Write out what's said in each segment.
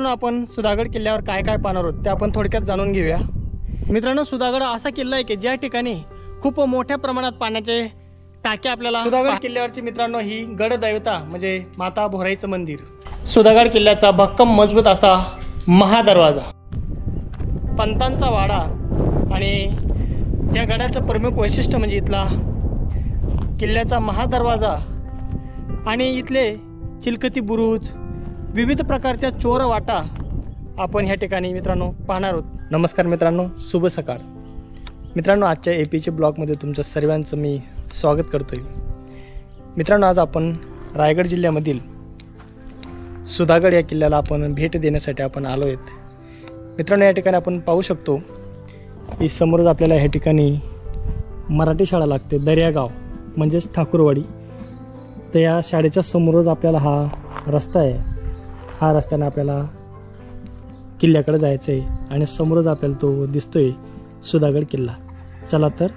मित्रांनो, आपण सुधागड किल्ल्यावर काय काय पाहणार आहोत ते आपण थोडक्यात जाणून घेऊया। मित्रांनो, सुधागड असा किल्ला आहे की ज्या ठिकाणी खूप मोठ्या प्रमाणात पाण्याचे टाके आपल्याला सुधागड किल्ल्यावरची मित्रांनो ही गडदैवता म्हणजे माता भोराईचं मंदिर, सुधागड किल्ल्याचा भक्कम मजबूत असा महादरवाजा, पंतांचा वाडा आणि या गडाचं प्रमुख वैशिष्ट्य म्हणजे इथला किल्ल्याचा महादरवाजा आणि इथले चिलकती बुरुज, विविध प्रकारच्या चोर वाटा आपण ह्या ठिकाणी मित्रांनो पाहणार आहोत। नमस्कार मित्रांनो, शुभ सकाळ मित्रांनो, आजच्या एपीचे ब्लॉगमध्ये तुमच्या सर्वांचं मी स्वागत करतोय। मित्रांनो, आज आपण रायगड जिल्ह्यामधील सुधागड या किल्ल्याला आपण भेट देण्यासाठी आपण आलो आहेत। मित्रांनो, या ठिकाणी आपण पाहू शकतो की समोरच आपल्याला ह्या ठिकाणी मराठी शाळा लागते, दर्यागाव म्हणजेच ठाकूरवाडी। तर या शाळेच्या समोरच आपल्याला हा रस्ता आहे, हा रस्त्याने आपल्याला किल्ल्याकडे जायचं आहे आणि समोरच आपल्याला तो दिसतोय सुधागड किल्ला। चला तर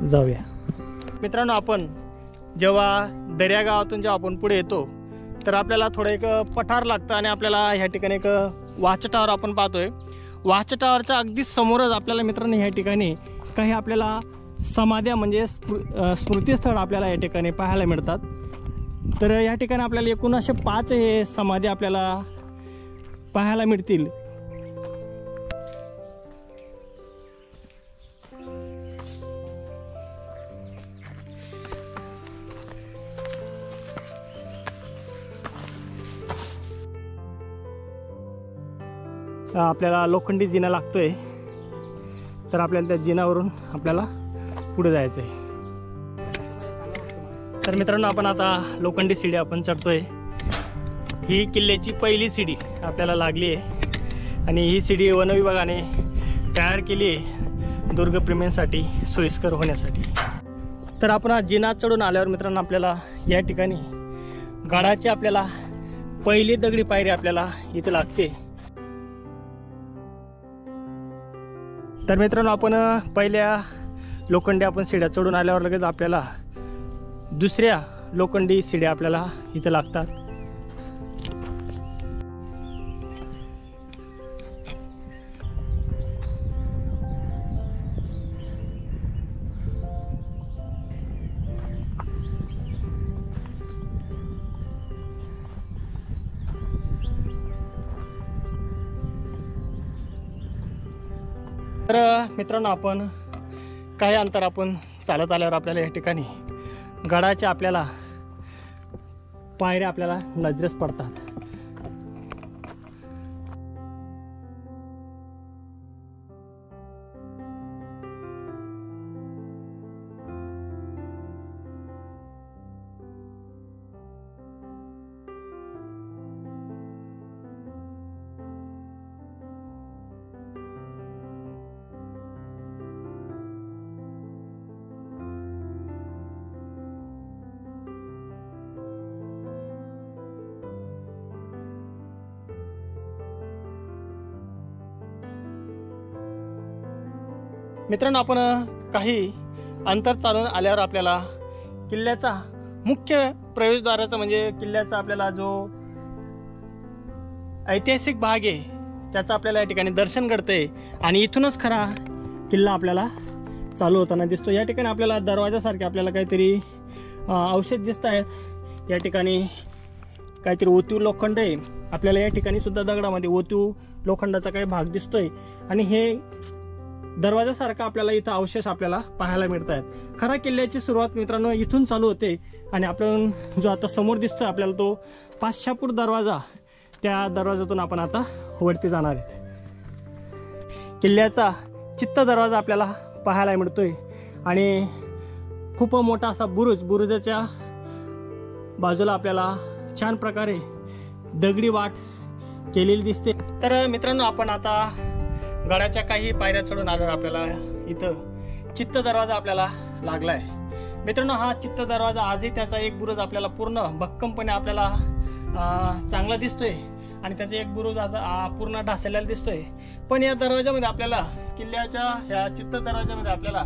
जाऊया। मित्रांनो, आपण जेव्हा दर्यागावातून जेव्हा आपण पुढे येतो तर आपल्याला थोडं एक पठार लागतं आणि आपल्याला ह्या ठिकाणी एक वॉच टावर आपण पाहतोय। वॉच टावरच्या अगदी समोरच आपल्याला मित्रांनो ह्या ठिकाणी काही आपल्याला समाध्या म्हणजे स्मृतीस्थळ आपल्याला या ठिकाणी पाहायला मिळतात। तर या ठिकाणी आपल्याला एकूण असे 5 हे समाधी आपल्याला पाहायला मिळतील। आपल्याला लोखंडी जिना लागतोय, तर आपल्याला त्या जिन्यावरून आपल्याला पुढे जायचं आहे। तर मित्रांनो, आपण आता लोखंडी सीडी आपण चढतोय। ही किल्ल्याची पहिली सीडी आपल्याला लागली आहे आणि ही सीडी वन विभागाने तयार केली आहे दुर्गप्रेमींसाठी सोयीस्कर होण्यासाठी। तर आपण हा जिना चढून आल्यावर मित्रांनो आपल्याला या ठिकाणी गडाची आपल्याला पहिली दगडी पायरी आपल्याला इथे लागते। तर मित्रांनो, आपण पहिल्या लोखंडी आपण सीड्या चढून आल्यावर लगेच आपल्याला दुसऱ्या लोखंडी सीड्या आपल्याला इथे लागतात। तर मित्रांनो, आपण काही अंतर आपण चालत आल्यावर आपल्याला या ठिकाणी गडाच्या आपल्याला पायऱ्या आपल्याला नजरेस पडतात। मित्रांनो, आपण काही अंतर चालून आल्यावर आपल्याला किल्ल्याचा मुख्य प्रवेशद्वाराचा म्हणजे किल्ल्याचा आपल्याला जो ऐतिहासिक भाग आहे त्याचा आपल्याला या ठिकाणी दर्शन घडते आणि इथूनच खरा किल्ला आपल्याला चालू होताना दिसतो। या ठिकाणी आपल्याला दरवाजासारखे आपल्याला काहीतरी अवशेष दिसत आहेत। या ठिकाणी काहीतरी ओतीव लोखंड आहे, आपल्याला या ठिकाणी सुद्धा दगडामध्ये ओतीव लोखंडाचा काही भाग दिसतोय आणि हे दरवाजासारखा आपल्याला इथं अवशेष आपल्याला पाहायला मिळत आहेत। खरा किल्ल्याची सुरुवात मित्रांनो इथून चालू होते आणि आपण जो आता समोर दिसतोय आपल्याला तो पाचशापूर दरवाजा, त्या दरवाजातून आपण आता वरती जाणार आहेत। किल्ल्याचा चित्त दरवाजा आपल्याला पाहायला मिळतोय आणि खूप मोठा असा बुरुजाच्या बाजूला आपल्याला छान प्रकारे दगडी वाट केलेली दिसते। तर मित्रांनो, आपण आता गडाच्या काही पायऱ्या चढून आल्यावर आपल्याला इथं चित्त दरवाजा आपल्याला लागलाय। मित्रांनो, हा चित्त दरवाजा आजही त्याचा एक बुरुज आपल्याला पूर्ण भक्कमपणे आपल्याला चांगला दिसतोय आणि त्याचा एक बुरुज आता पूर्ण ढासळलेला दिसतोय। पण या दरवाजामध्ये आपल्याला किल्ल्याच्या या चित्त दरवाजामध्ये आपल्याला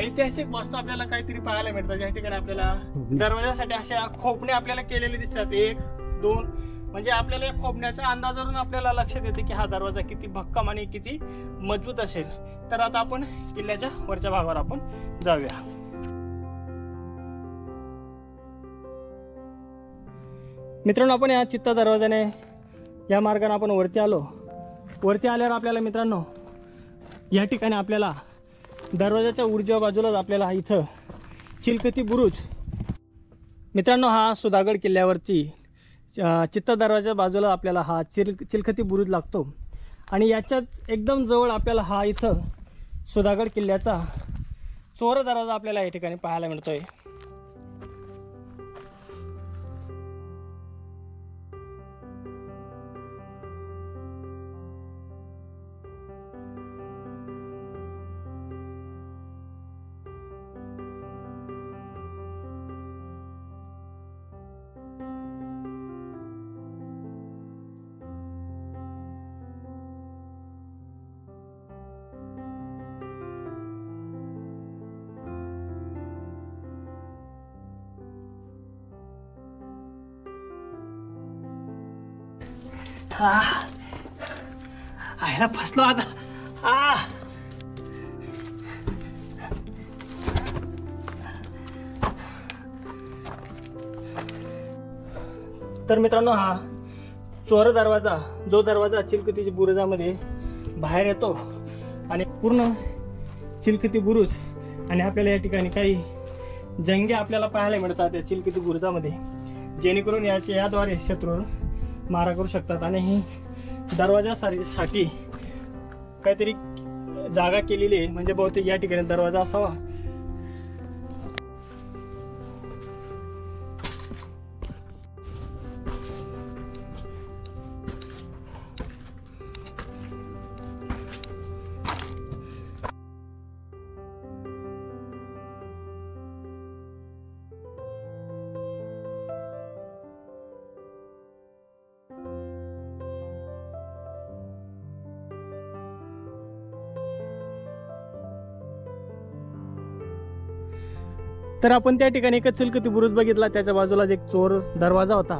ऐतिहासिक वस्तू आपल्याला काहीतरी पाहायला मिळतात। या ठिकाणी आपल्याला दरवाजासाठी अशा खोपणे आपल्याला केलेले दिसतात, 1, 2, म्हणजे आपल्याला या खोबण्याच्या अंदाजावरून आपल्याला लक्षात येते की हा दरवाजा किती भक्कम आणि किती मजबूत असेल. तर आता आपण किल्ल्याच्या वरच्या भागावर आपण जाऊया. मित्रांनो, आपण या चित्ता दरवाजाने या मार्गाने आपण वरती आलो. वरती आल्यावर आपल्याला मित्रांनो या ठिकाणी आपल्याला दरवाजाच्या उजव्या बाजूलाच आपल्याला इथं चिलखती बुरुज. मित्रांनो, हा सुधागड किल्ल्यावरची चित्ता दरवाजा बाजूला आपल्याला हा चिलखती बुरुज लागतो आणि याच्याच एकदम जवळ आपल्याला हा इथं सुधागड किल्ल्याचा चोर दरवाजा आपल्याला या ठिकाणी पाहायला मिळतोय. आयला फसलो आता. तर मित्रांनो, हा चोर दरवाजा, जो दरवाजा चिलखती बुरुजामध्ये बाहेर येतो आणि पूर्ण चिलखती बुरुज आणि आपल्याला या ठिकाणी काही जंगे आपल्याला पाहायला मिळतात या चिलखती बुरुजामध्ये, जेणेकरून याद्वारे शत्रूवर मारा करू शकतात. आणि ही दरवाजासाठी काहीतरी जागा केलेली आहे, म्हणजे बहुतेक या ठिकाणी दरवाजा असावा. तर आपण त्या ठिकाणी एकच चिलखती बुरुज बघितला, त्याच्या बाजूलाच एक चोर दरवाजा होता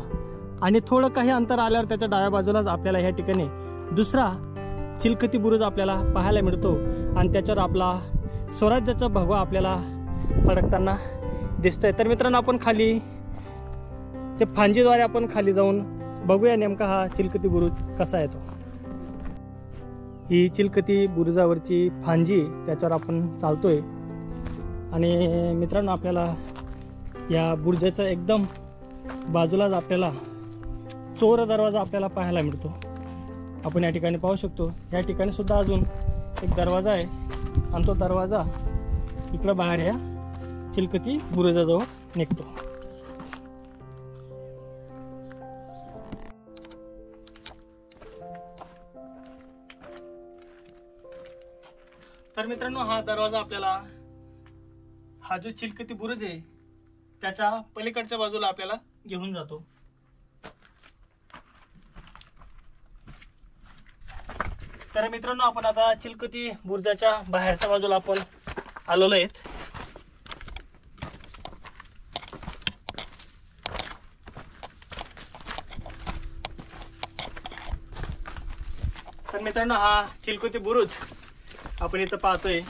आणि थोडं काही अंतर आल्यावर त्याच्या डाव्या बाजूलाच आपल्याला ह्या ठिकाणी दुसरा चिलखती बुरुज आपल्याला पाहायला मिळतो आणि त्याच्यावर आपला स्वराज्याचा भगवा आपल्याला फडकताना दिसतोय. तर मित्रांनो, आपण खाली ते फांजीद्वारे आपण खाली जाऊन बघूया नेमका हा चिलखती बुरुज कसा आहे तो. ही चिलखती बुरुजावरची फांजी, त्याच्यावर आपण चालतोय आणि मित्रांनो, आपल्याला या बुरुजाचा एकदम बाजूलाच आपल्याला चोर दरवाजा आपल्याला पाहायला मिळतो. आपण या ठिकाणी पाहू शकतो. या ठिकाणी सुद्धा अजून एक दरवाजा आहे आणि तो दरवाजा इकडं बाहेर या चिलखती बुरुजाजवळ निघतो. तर मित्रांनो, हा दरवाजा आपल्याला, हा जो चिलखती बुरुज आहे त्याच्या पलीकडच्या बाजूला आपल्याला घेऊन जातो. तर मित्रांनो, आपण आता चिलखती बुरुजाच्या बाहेरच्या बाजूला आपण आलेलो आहेत. तर मित्रांनो, हा चिलखती बुरुज आपण इथं पाहतोय.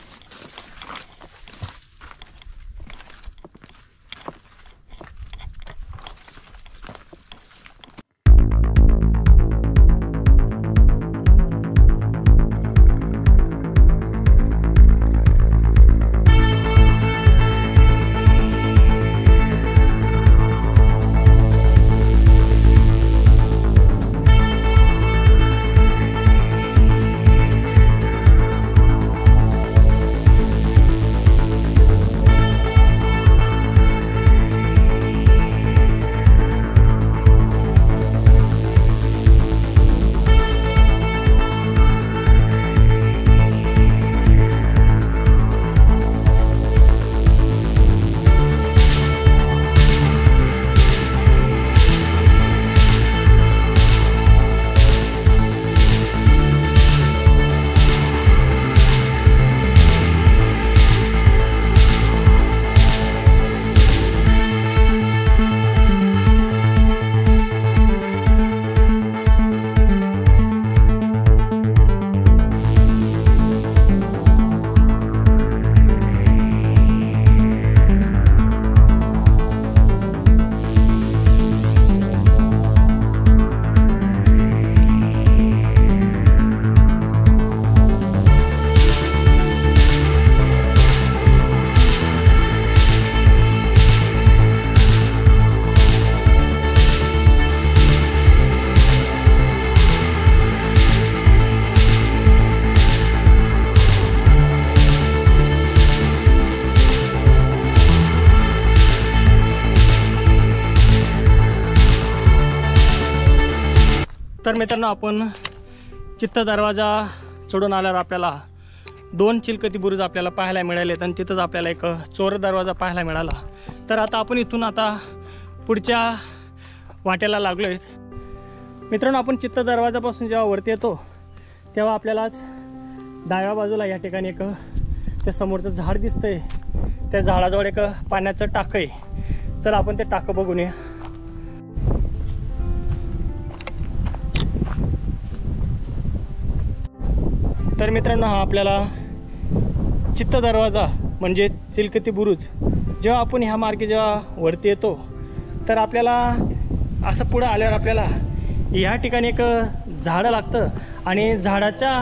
तर मित्रांनो आपण चित्त दरवाजा चढून आल्यावर आपल्याला 2 चिलकती बुरुज आपल्याला पाहायला मिळालेत आणि तिथंच आपल्याला एक चोर दरवाजा पाहायला मिळाला। तर आता आपण इथून आता पुढच्या वाट्याला लागलोय। मित्रांनो आपण चित्त दरवाजापासून जेव्हा वरती येतो तेव्हा आपल्यालाच डाव्या बाजूला या ठिकाणी एक त्या समोरचं झाड दिसतंय। त्या झाडाजवळ एक पाण्याचं टाकं आहे। चला आपण ते टाकं बघून या। तर मित्रांनो हा आपल्याला चित्त दरवाजा म्हणजे चिलकती बुरुज जेव्हा आपण ह्या मार्गे जेव्हा वरती येतो तर आपल्याला असं पुढं आल्यावर आपल्याला ह्या ठिकाणी एक झाडं लागतं आणि झाडाच्या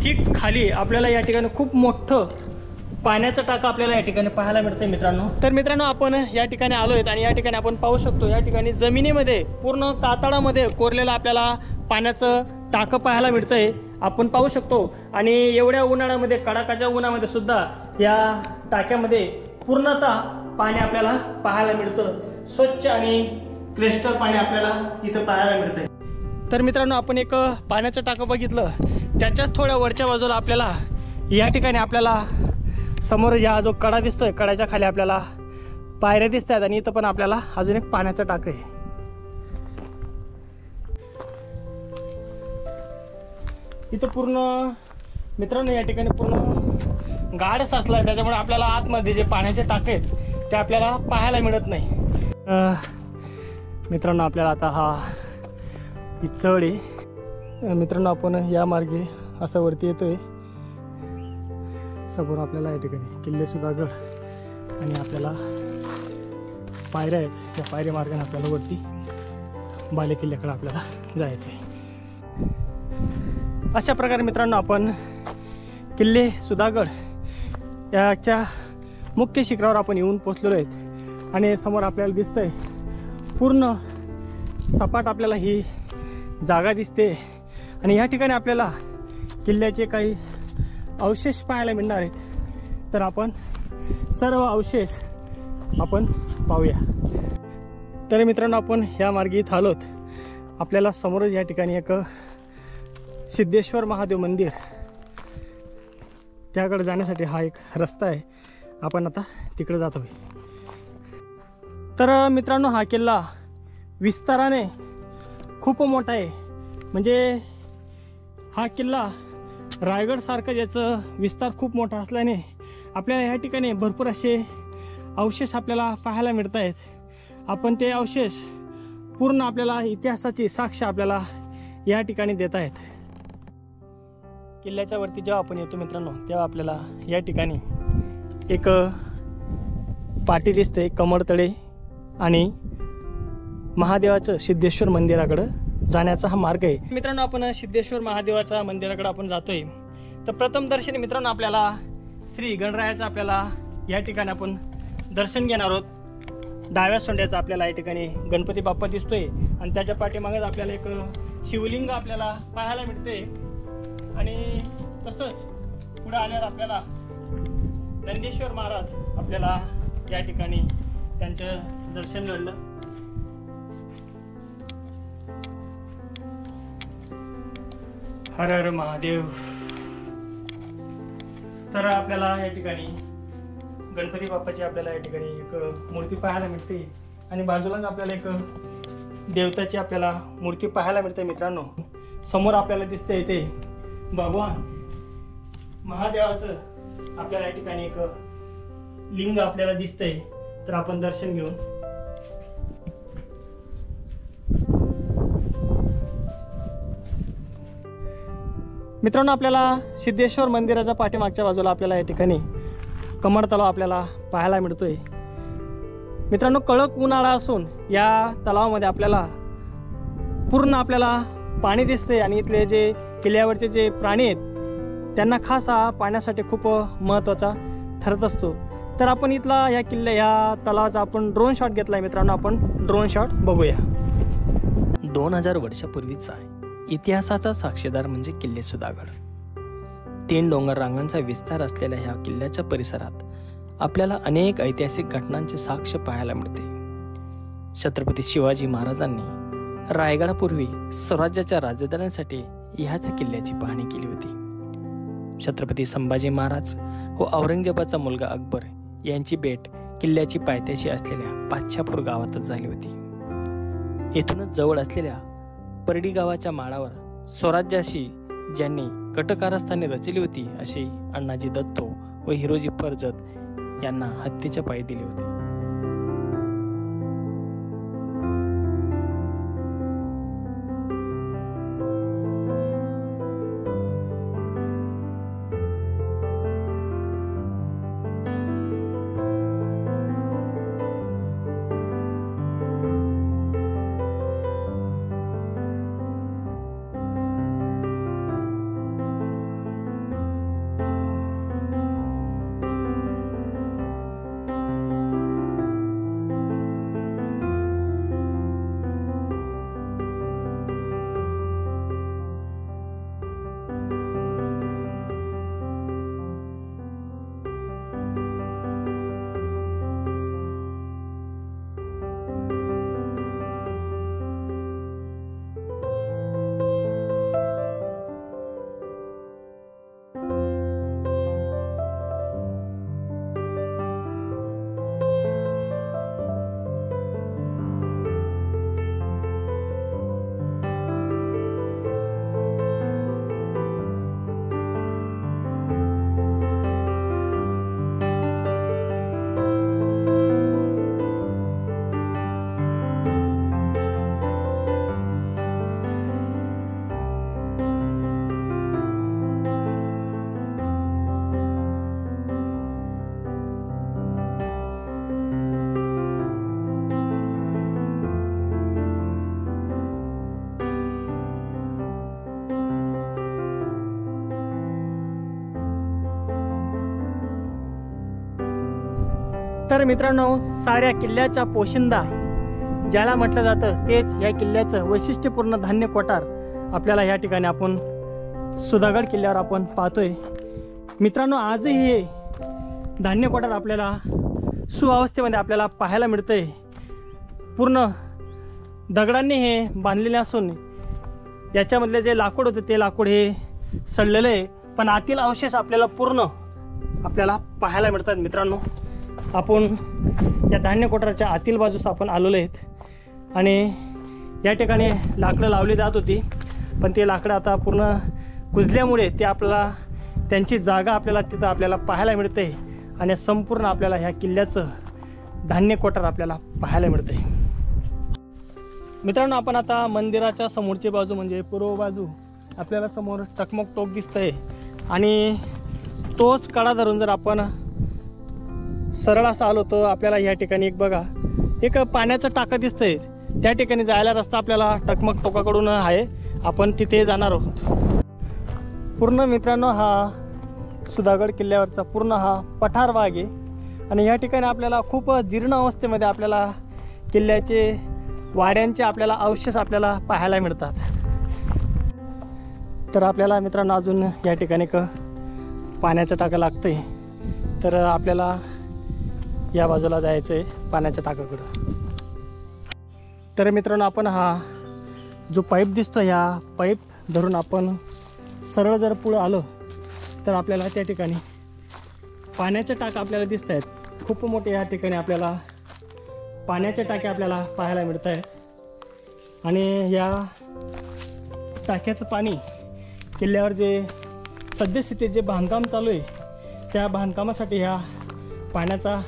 ठीक खाली आपल्याला या ठिकाणी खूप मोठं पाण्याचं टाकं आपल्याला या ठिकाणी पाहायला मिळतं मित्रांनो। तर मित्रांनो आपण या ठिकाणी आलोय आणि या ठिकाणी आपण पाहू शकतो या ठिकाणी जमिनीमध्ये पूर्ण कातळामध्ये कोरलेलं आपल्याला पाण्याचं टाकं पाहायला मिळतंय आपण पाहू शकतो। आणि एवढ्या उन्हाळ्यामध्ये कडाकाच्या उन्हामध्ये सुद्धा या टाक्यामध्ये पूर्णतः पाणी आपल्याला पाहायला मिळतं। स्वच्छ आणि क्रिस्टल पाणी आपल्याला इथं पाहायला मिळतंय। तर मित्रांनो आपण एक पाण्याचं टाकं बघितलं त्याच्याच थोड्या वरच्या बाजूला आपल्याला या ठिकाणी आपल्याला समोर या जो कडा दिसतोय कडाच्या खाली आपल्याला पायऱ्या दिसतात आणि इथं पण आपल्याला अजून एक पाण्याचं टाकं आहे। इथं पूर्ण मित्रांनो या ठिकाणी पूर्ण गाढ साचला आहे त्याच्यामुळे आपल्याला आतमध्ये जे पाण्याचे टाके आहेत ते आपल्याला पाहायला मिळत नाही। मित्रांनो आपल्याला आता ही चढ आहे। मित्रांनो आपण या मार्गे असं वरती येतोय। समोर आपल्याला या ठिकाणी किल्ले सुधागड आणि आपल्याला पायऱ्या आहेत। या पायऱ्या मार्गाने आपल्याला वरती बाले किल्ल्याकडे आपल्याला जायचं आहे। अशा प्रकारे मित्रांनो आपण किल्ले सुधागड याच्या मुख्य शिखरावर आपण येऊन पोचलेलो आहेत आणि समोर आपल्याला दिसतंय पूर्ण सपाट आपल्याला ही जागा दिसते आणि या ठिकाणी आपल्याला किल्ल्याचे काही अवशेष पाहायला मिळणार आहेत। तर आपण सर्व अवशेष आपण पाहूया। तर मित्रांनो आपण ह्या मार्गे इथं आलोत। आपल्याला समोरच या ठिकाणी एक सिद्धेश्वर महादेव मंदिर त्याकडे जाण्यासाठी हा एक रस्ता आहे। आपण आता तिकडे जातो। तर मित्रांनो हा किल्ला विस्ताराने खूप मोठा आहे। म्हणजे हा किल्ला रायगड सारखं ज्याचं विस्तार खूप मोठा असल्याने आपल्याला या ठिकाणी भरपूर असे अवशेष आपल्याला पाहायला मिळत आहेत। आपण ते अवशेष पूर्ण आपल्याला इतिहासाची साक्ष आपल्याला या ठिकाणी देत आहेत। किल्ल्याच्या वरती जेव्हा आपण येतो मित्रांनो तेव्हा आपल्याला या ठिकाणी एक पाटी दिसते कमळतळे आणि महादेवाचं सिद्धेश्वर मंदिराकडे जाण्याचा हा मार्ग आहे। मित्रांनो आपण सिद्धेश्वर महादेवाच्या मंदिराकडे आपण जातोय। तर प्रथम दर्शनी मित्रांनो आपल्याला श्री गणरायाचं आपल्याला या ठिकाणी आपण दर्शन घेणार आहोत। डाव्या सोंड्याचा आपल्याला या ठिकाणी गणपती बाप्पा दिसतोय आणि त्याच्या पाठीमागेच आपल्याला एक शिवलिंग आपल्याला पाहायला मिळते आणि तसंच पुढे आल्यावर आपल्याला नंदेश्वर महाराज आपल्याला या ठिकाणी त्यांचं दर्शन घडलं। हर हर महादेव। तर आपल्याला या ठिकाणी गणपती बाप्पाची आपल्याला या ठिकाणी एक मूर्ती पाहायला मिळते आणि बाजूलाच आपल्याला एक देवताची आपल्याला मूर्ती पाहायला मिळते। मित्रांनो समोर आपल्याला दिसते इथे भगवान महादेवाचं आपल्याला या ठिकाणी एक लिंग आपल्याला दिसतंय। तर आपण दर्शन घेऊन मित्रांनो आपल्याला सिद्धेश्वर मंदिराच्या पाठीमागच्या बाजूला आपल्याला या ठिकाणी कमळ तलाव आपल्याला पाहायला मिळतोय। मित्रांनो कडक उन्हाळा असून या तलावामध्ये आपल्याला पूर्ण आपल्याला पाणी दिसते आणि इथले जे किल्ल्यावरचे जे प्राणी आहेत त्यांना खास हा पाण्यासाठी खूप महत्त्वाचा ठरत असतो। तर आपण इथला या या तलावाचा आपण ड्रोन शॉट घेतलाय। मित्रांनो आपण ड्रोन शॉट बघूया। 2000 वर्षापूर्वीचा इतिहासाचा साक्षीदार म्हणजे किल्ले सुधागड। 3 डोंगर रांगांचा विस्तार असलेल्या ह्या किल्ल्याच्या परिसरात आपल्याला अनेक ऐतिहासिक घटनांचे साक्ष पाहायला मिळते। छत्रपती शिवाजी महाराजांनी रायगडापूर्वी स्वराज्याच्या राजधानीसाठी ह्याच किल्ल्याची पाहणी केली होती. छत्रपती संभाजी महाराज व औरंगजेबाचा मुलगा अकबर यांची भेट किल्ल्याची पायथ्याशी असलेल्या पाच्छापूर गावातच झाली होती. येथूनच जवळ असलेल्या परडी गावाच्या माळावर स्वराज्याशी ज्यांनी कटकारस्थाने रचली होती असे अण्णाजी दत्तो व हिरोजी फर्जत यांना हत्येच्या पायी दिले होते. तर मित्रांनो, साऱ्या किल्ल्याचा पोशिंदा ज्याला म्हटलं जातं तेच या किल्ल्याचं वैशिष्ट्यपूर्ण धान्य कोठार आपल्याला या ठिकाणी आपण सुधागड किल्ल्यावर आपण पाहतोय. मित्रांनो, आजही हे धान्य कोठार आपल्याला सुअवस्थेमध्ये आपल्याला पाहायला मिळतंय. पूर्ण दगडांनी हे बांधलेले असून याच्यामधले जे लाकूड होते ते लाकूड हे सडलेलं आहे, पण आतील अवशेष आपल्याला पूर्ण आपल्याला पाहायला मिळतात. मित्रांनो, आपण या धान्य कोठाराच्या आतील बाजूस आपण आलेलो आहेत आणि या ठिकाणी लाकडं लावली जात होती, पण ते लाकडं आता पूर्ण कुजल्यामुळे ते आपल्याला त्यांची जागा आपल्याला तिथं आपल्याला पाहायला मिळते आणि संपूर्ण आपल्याला ह्या किल्ल्याचं धान्य कोठार आपल्याला पाहायला मिळते. मित्रांनो, आपण आता मंदिराच्या समोरची बाजू म्हणजे पूर्व बाजू आपल्याला समोर टकमक टोक दिसतंय आणि तोच कडा धरून जर आपण सरळ असं आलो तर आपल्याला या ठिकाणी एक बघा एक पाण्याचं टाकं दिसतंय. त्या ठिकाणी जायला रस्ता आपल्याला टकमक टोकाकडून आहे, आपण तिथे जाणार आहोत. पूर्ण मित्रांनो, हा सुधागड किल्ल्यावरचा पूर्ण हा पठार भाग आहे आणि या ठिकाणी आपल्याला खूप जीर्ण अवस्थेमध्ये आपल्याला किल्ल्याचे वाड्यांचे आपल्याला अवशेष आपल्याला पाहायला मिळतात. तर आपल्याला मित्रांनो अजून या ठिकाणी एक पाण्याचं टाकं लागतंय, तर आपल्याला या बाजूला जायचं आहे पाण्याच्या टाकाकडं. तर मित्रांनो, आपण हा जो पाईप दिसतो या पाईप धरून आपण सरळ जर पुढं आलो तर आपल्याला त्या ठिकाणी पाण्याचे टाके आपल्याला दिसत आहेत. खूप मोठे या ठिकाणी आपल्याला पाण्याचे टाके आपल्याला पाहायला मिळत आहेत आणि या टाक्याचं पाणी किल्ल्यावर जे सद्यस्थितीत जे बांधकाम चालू आहे त्या बांधकामासाठी ह्या पाण्याचा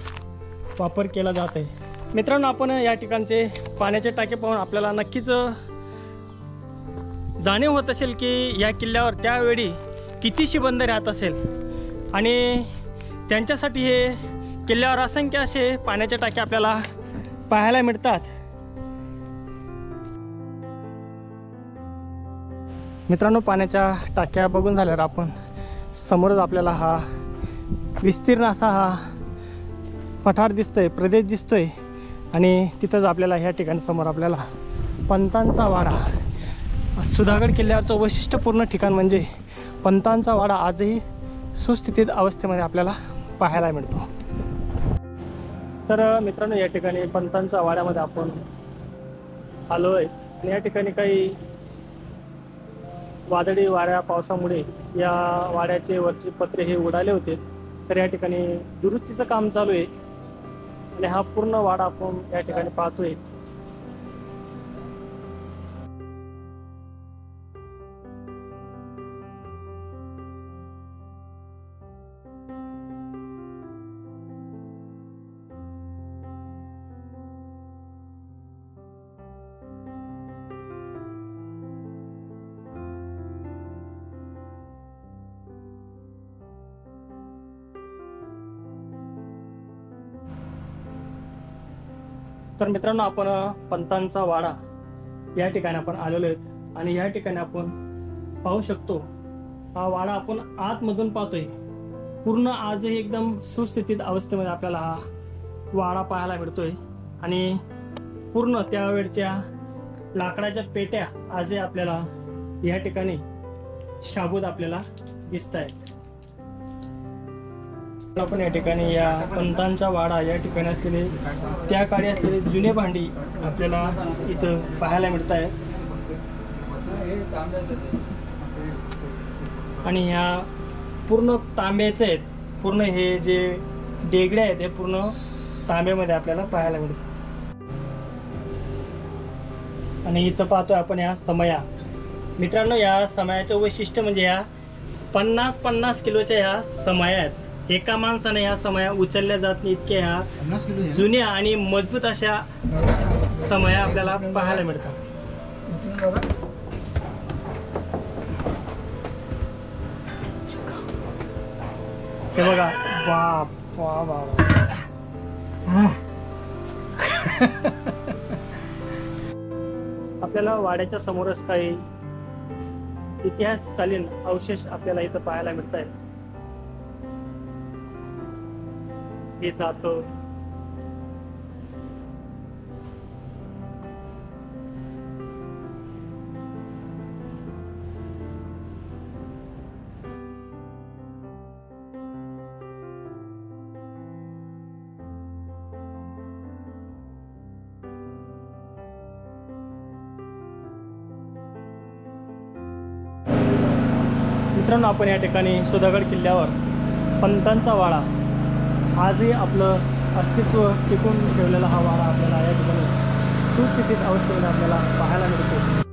वापर केला जात आहे. मित्रांनो, आपण या ठिकाणचे पाण्याचे टाके पाहून आपल्याला नक्कीच जाणीव होत असेल की या किल्ल्यावर त्यावेळी कितीशी बंद राहत असेल आणि त्यांच्यासाठी हे किल्ल्यावर असंख्य असे पाण्याचे टाके आपल्याला पाहायला मिळतात. मित्रांनो, पाण्याच्या टाक्या बघून झाल्यावर आपण समोरच आपल्याला हा विस्तीर्ण असा हा पठार दिसतोय, प्रदेश दिसतोय आणि तिथंच आपल्याला ह्या ठिकाणी समोर आपल्याला पंतांचा वाडा, सुधागड किल्ल्यावरचं वैशिष्ट्यपूर्ण ठिकाण म्हणजे पंतांचा वाडा आजही सुस्थितीत अवस्थेमध्ये आपल्याला पाहायला मिळतो. तर मित्रांनो, या ठिकाणी पंतांचा वाड्यामध्ये आपण आलो आहे आणि या ठिकाणी काही वादळी वाऱ्या पावसामुळे या वाड्याचे वरचे पत्रे हे उडाले होते, तर या ठिकाणी दुरुस्तीचं काम चालू आहे आणि हा पूर्ण वाडा आपण या ठिकाणी पाहतोय. तर मित्रांनो, आपण पंतांचा वाडा या ठिकाणी आपण आलेलो आहेत आणि या ठिकाणी आपण पाहू शकतो हा वाडा आपण आतमधून पाहतोय. पूर्ण आजही एकदम सुस्थितीत अवस्थेमध्ये आपल्याला हा वाडा पाहायला मिळतोय आणि पूर्ण त्यावेळच्या लाकडाच्या पेट्या आजही आपल्याला या ठिकाणी शाबूत आपल्याला दिसत आहेत. आपण या ठिकाणी या पंतांचा वाडा या ठिकाणी असलेले त्या काळी असलेले जुने भांडी आपल्याला इथं पाहायला मिळत आहेत आणि ह्या पूर्ण तांब्याचे आहेत. पूर्ण हे जे डेगडे आहेत हे पूर्ण तांब्यामध्ये आपल्याला पाहायला मिळतात. आणि इथं पाहतोय आपण या समया. मित्रांनो, या समयाचं वैशिष्ट्य म्हणजे या 50-50 किलोच्या ह्या समया आहेत. एका माणसाने ह्या समया उचलल्या जात नाही इतक्या ह्या जुन्या आणि मजबूत अशा समया आपल्याला पाहायला मिळतात. हे बघा, बाप वा वा. आपल्याला वाड्याच्या समोरच काही इतिहासकालीन अवशेष आपल्याला इथं पाहायला मिळत आहेत. हे जातो मित्रांनो, आपण या ठिकाणी सुधागड किल्ल्यावर पंतांचा वाडा आजही आपलं अस्तित्व टिकून ठेवलेला हा वाडा आपल्याला या ठिकाणी सुस्थितीत अवस्थेमध्ये आपल्याला पाहायला मिळतो.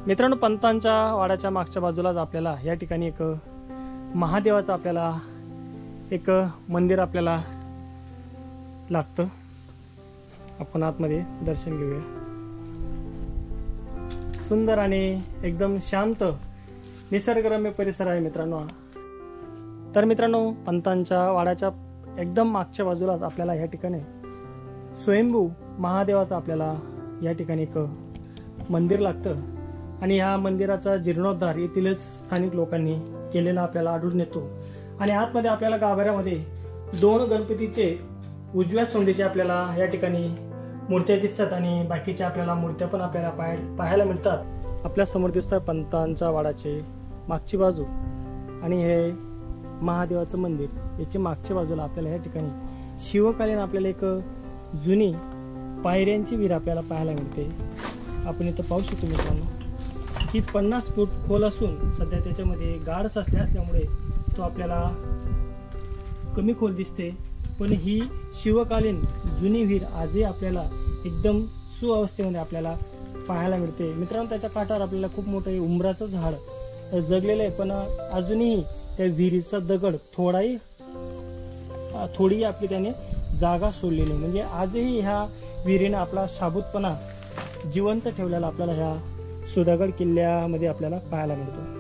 मित्रांनो, पंतांच्या वाड्याच्या मागच्या बाजूलाच आपल्याला या ठिकाणी एक महादेवाचं आपल्याला एक मंदिर आपल्याला लागतं. आपण आतमध्ये दर्शन घेऊया. सुंदर आणि एकदम शांत निसर्गरम्य परिसर आहे मित्रांनो. तर मित्रांनो, पंतांच्या वाड्याच्या एकदम मागच्या बाजूलाच आपल्याला या ठिकाणी स्वयंभू महादेवाचं आपल्याला या ठिकाणी एक मंदिर लागतं आणि ह्या मंदिराचा जीर्णोद्धार येथीलच स्थानिक लोकांनी केलेला आपल्याला आढळून येतो. आणि आतमध्ये आपल्याला गाभाऱ्यामध्ये 2 गणपतीचे उजव्या सोंडीचे आपल्याला या ठिकाणी मूर्त्या दिसतात आणि बाकीच्या आपल्याला मूर्त्या पण आपल्याला पाहायला मिळतात. आपल्या समोर दिसतं पंतांच्या वाड्याचे मागची बाजू आणि हे महादेवाचं मंदिर. याच्या मागच्या बाजूला आपल्याला या ठिकाणी शिवकालीन आपल्याला एक जुनी पायऱ्यांची विहीर आपल्याला पाहायला मिळते. आपण इथं पाहू शकतो मित्रांनो, ही 50 फूट खोल असून सध्या त्याच्यामध्ये गाढ साचले असल्यामुळे तो आपल्याला कमी खोल दिसते, पण ही शिवकालीन जुनी विहीर आजही आपल्याला एकदम सुअवस्थेमध्ये आपल्याला पाहायला मिळते. मित्रांनो, त्याच्या काठावर आपल्याला खूप मोठं उंबराचं झाड जगलेलं आहे, पण अजूनही त्या विहिरीचा दगड थोडी आपली त्याने जागा सोडलेली, म्हणजे आजही ह्या विहिरीने आपला शाबूतपणा जिवंत ठेवलेला आपल्याला ह्या सुधागड किल्ल्यामध्ये आपल्याला पाहायला मिळतो.